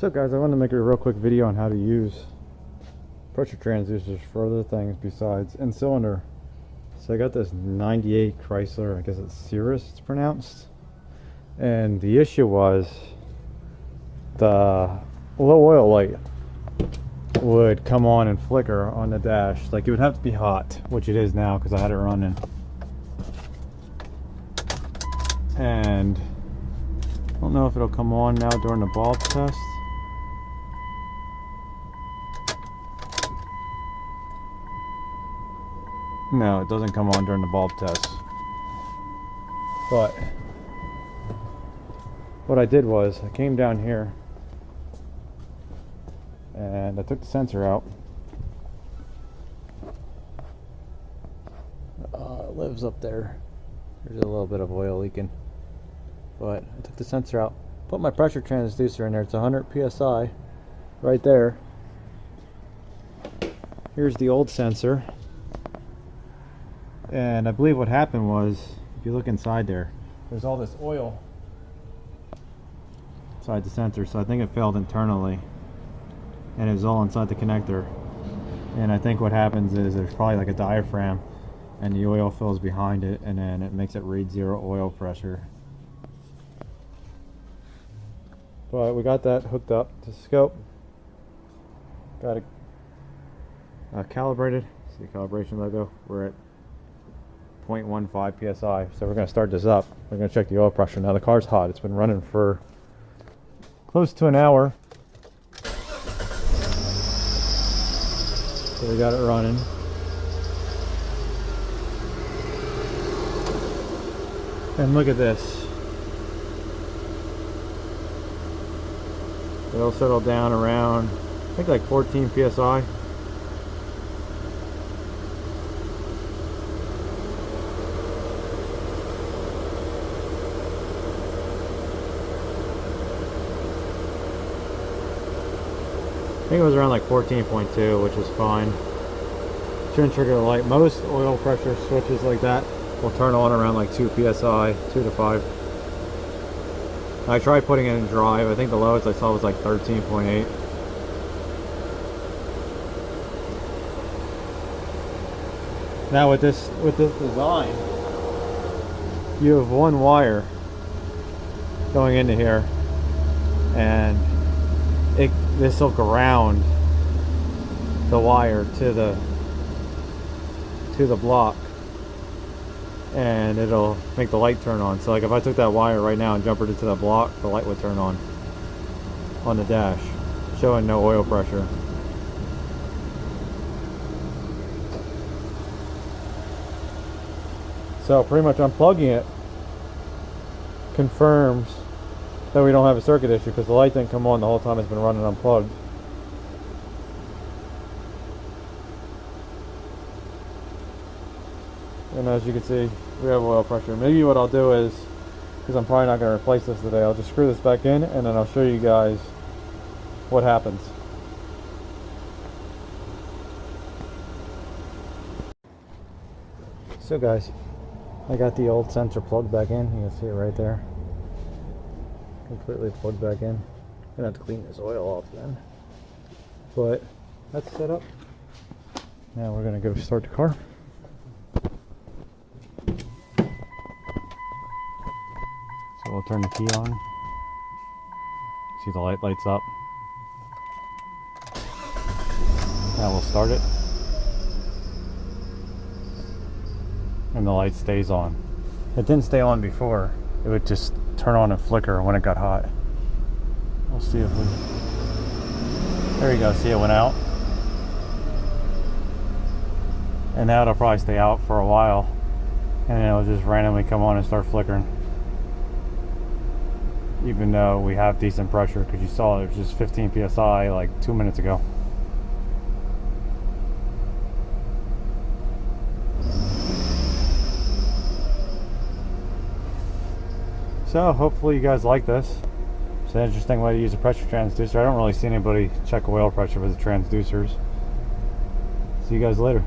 So guys, I wanted to make a real quick video on how to use pressure transducers for other things besides in cylinder. So I got this 98 Chrysler, I guess it's Cirrus it's pronounced, and the issue was the low oil light would come on and flicker on the dash. Like, it would have to be hot, which it is now because I had it running, and I don't know if it'll come on now during the bulb test. No, it doesn't come on during the bulb test. But what I did was I came down here and I took the sensor out. It lives up there. There's a little bit of oil leaking. But I took the sensor out, put my pressure transducer in there. It's 100 psi right there. Here's the old sensor. And I believe what happened was, if you look inside there, there's all this oil inside the sensor, so I think it failed internally, and it was all inside the connector. And I think what happens is there's probably like a diaphragm, and the oil fills behind it, and then it makes it read 0 oil pressure. But we got that hooked up to the scope, got it calibrated. See the calibration logo? We're at 0.15 psi. So we're going to start this up. We're going to check the oil pressure. Now the car's hot. It's been running for close to an hour. So we got it running. And look at this. It'll settle down around, I think, like 14 psi. I think it was around like 14.2, which is fine. Shouldn't trigger the light. Most oil pressure switches like that will turn on around like 2 psi, 2 to 5. I tried putting it in drive. I think the lowest I saw was like 13.8. Now with this design, you have one wire going into here, and this will ground the wire to the block, and it'll make the light turn on. So like if I took that wire right now and jumpered it to the block, the light would turn on the dash, showing no oil pressure. So pretty much unplugging it confirms that we don't have a circuit issue, because the light didn't come on the whole time it's been running unplugged. And as you can see, we have oil pressure. Maybe what I'll do is, because I'm probably not going to replace this today, I'll just screw this back in and then I'll show you guys what happens. So guys, I got the old sensor plugged back in. You can see it right there. Completely plugged back in. Gonna have to clean this oil off then. But that's set up. Now we're gonna go start the car. So we'll turn the key on. See the light lights up. Now we'll start it. And the light stays on. It didn't stay on before. It would just turn on and flicker when it got hot. We'll see if we... There you go, see it went out. And now it'll probably stay out for a while, and then it'll just randomly come on and start flickering. Even though we have decent pressure, because you saw it was just 15 psi like 2 minutes ago. So hopefully you guys like this. It's an interesting way to use a pressure transducer. I don't really see anybody check oil pressure with the transducers. See you guys later.